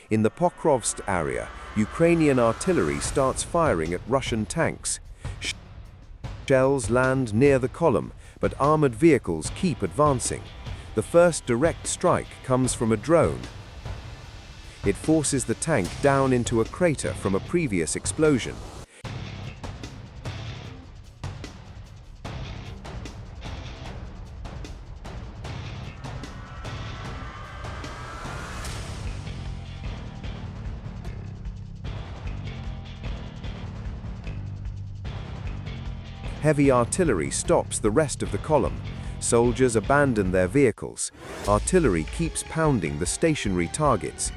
In the Pokrovst area, Ukrainian artillery starts firing at Russian tanks. Shells land near the column, but armored vehicles keep advancing. The first direct strike comes from a drone. It forces the tank down into a crater from a previous explosion. Heavy artillery stops the rest of the column. Soldiers abandon their vehicles. Artillery keeps pounding the stationary targets.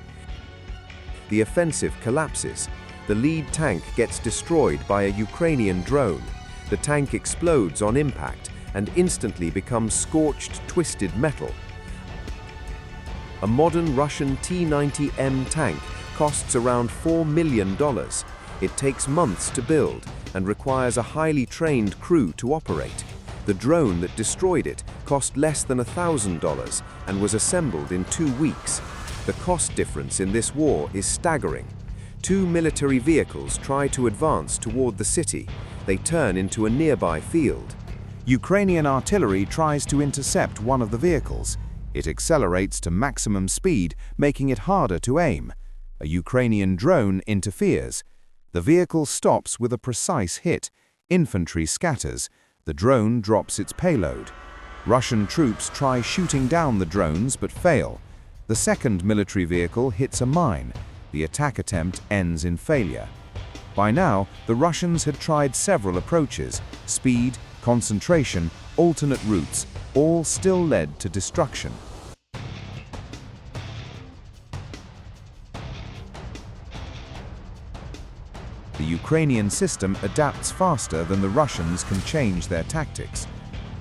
The offensive collapses. The lead tank gets destroyed by a Ukrainian drone. The tank explodes on impact and instantly becomes scorched, twisted metal. A modern Russian T-90M tank costs around $4 million. It takes months to build and requires a highly trained crew to operate. The drone that destroyed it cost less than $1,000 and was assembled in 2 weeks. The cost difference in this war is staggering. 2 military vehicles try to advance toward the city. They turn into a nearby field. Ukrainian artillery tries to intercept one of the vehicles. It accelerates to maximum speed, making it harder to aim. A Ukrainian drone interferes. The vehicle stops with a precise hit. Infantry scatters. The drone drops its payload. Russian troops try shooting down the drones but fail. The second military vehicle hits a mine. The attack attempt ends in failure. By now, the Russians had tried several approaches. Speed, concentration, alternate routes, all still led to destruction. The Ukrainian system adapts faster than the Russians can change their tactics.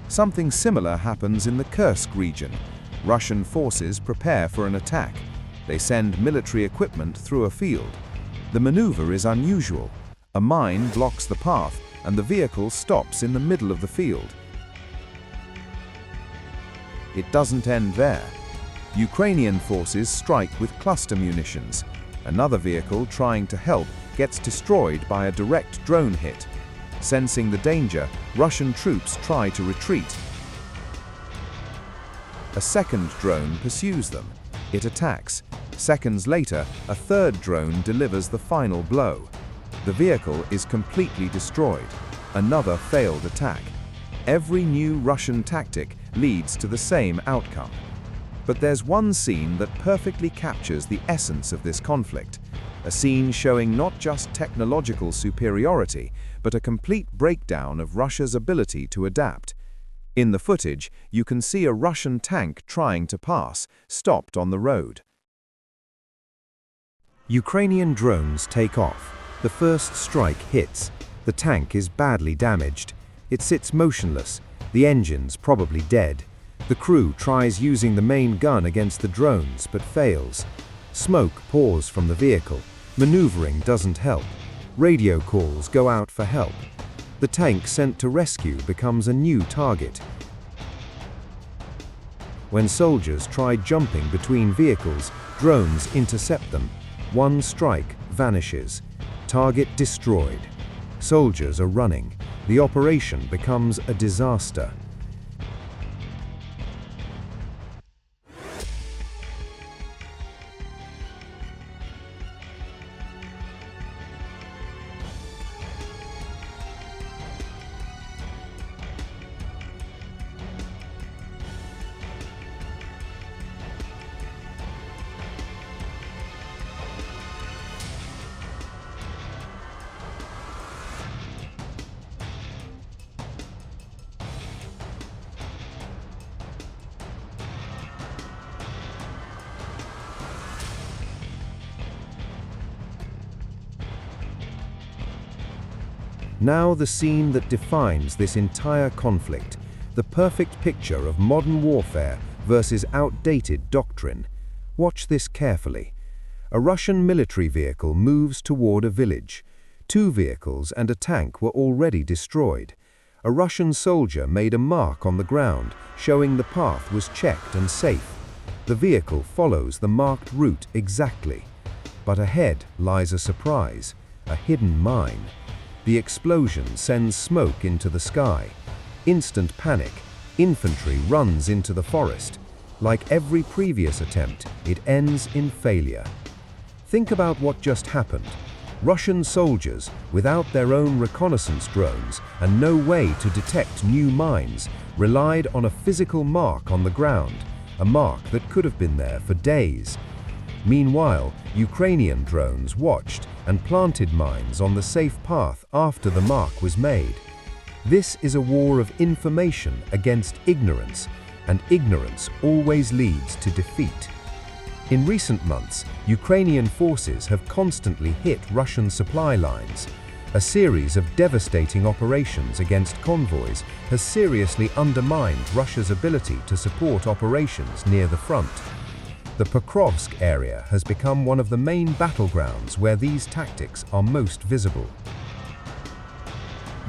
Something similar happens in the Kursk region. Russian forces prepare for an attack. They send military equipment through a field. The maneuver is unusual. A mine blocks the path, and the vehicle stops in the middle of the field. It doesn't end there. Ukrainian forces strike with cluster munitions. Another vehicle trying to help gets destroyed by a direct drone hit. Sensing the danger, Russian troops try to retreat. A second drone pursues them. It attacks. Seconds later, a third drone delivers the final blow. The vehicle is completely destroyed. Another failed attack. Every new Russian tactic leads to the same outcome. But there's one scene that perfectly captures the essence of this conflict. A scene showing not just technological superiority, but a complete breakdown of Russia's ability to adapt. In the footage, you can see a Russian tank trying to pass, stopped on the road. Ukrainian drones take off. The first strike hits. The tank is badly damaged. It sits motionless, the engines probably dead. The crew tries using the main gun against the drones, but fails. Smoke pours from the vehicle. Maneuvering doesn't help. Radio calls go out for help. The tank sent to rescue becomes a new target. When soldiers try jumping between vehicles, drones intercept them. One strike vanishes. Target destroyed. Soldiers are running. The operation becomes a disaster. Now the scene that defines this entire conflict, the perfect picture of modern warfare versus outdated doctrine. Watch this carefully. A Russian military vehicle moves toward a village. 2 vehicles and a tank were already destroyed. A Russian soldier made a mark on the ground, showing the path was checked and safe. The vehicle follows the marked route exactly. But ahead lies a surprise, a hidden mine. The explosion sends smoke into the sky. Instant panic. Infantry runs into the forest. Like every previous attempt, it ends in failure. Think about what just happened. Russian soldiers, without their own reconnaissance drones and no way to detect new mines, relied on a physical mark on the ground, a mark that could have been there for days. Meanwhile, Ukrainian drones watched and planted mines on the safe path after the mark was made. This is a war of information against ignorance, and ignorance always leads to defeat. In recent months, Ukrainian forces have constantly hit Russian supply lines. A series of devastating operations against convoys has seriously undermined Russia's ability to support operations near the front. The Pokrovst area has become one of the main battlegrounds where these tactics are most visible.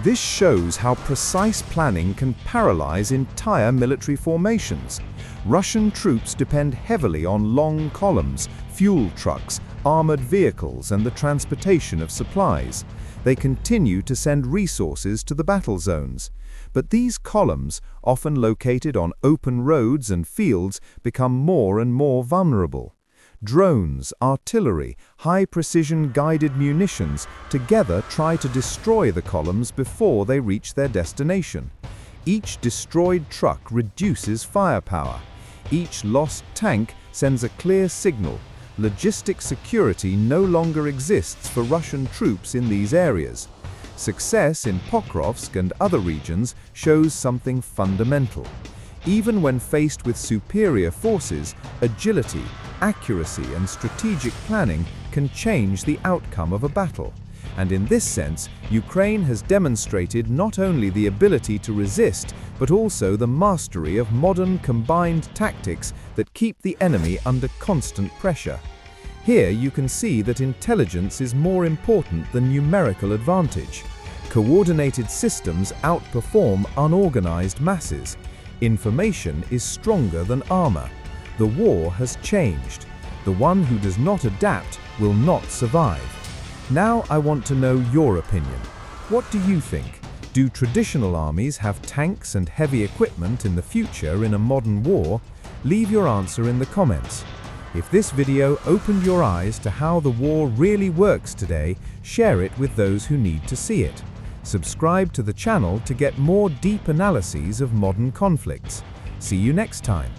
This shows how precise planning can paralyze entire military formations. Russian troops depend heavily on long columns, fuel trucks, armored vehicles, and the transportation of supplies. They continue to send resources to the battle zones. But these columns, often located on open roads and fields, become more and more vulnerable. Drones, artillery, high-precision guided munitions together try to destroy the columns before they reach their destination. Each destroyed truck reduces firepower. Each lost tank sends a clear signal. Logistic security no longer exists for Russian troops in these areas. Success in Pokrovsk and other regions shows something fundamental. Even when faced with superior forces, agility, accuracy, and strategic planning can change the outcome of a battle. And in this sense, Ukraine has demonstrated not only the ability to resist, but also the mastery of modern combined tactics that keep the enemy under constant pressure. Here you can see that intelligence is more important than numerical advantage. Coordinated systems outperform unorganized masses. Information is stronger than armor. The war has changed. The one who does not adapt will not survive. Now I want to know your opinion. What do you think? Do traditional armies have tanks and heavy equipment in the future in a modern war? Leave your answer in the comments. If this video opened your eyes to how the war really works today, share it with those who need to see it. Subscribe to the channel to get more deep analyses of modern conflicts. See you next time.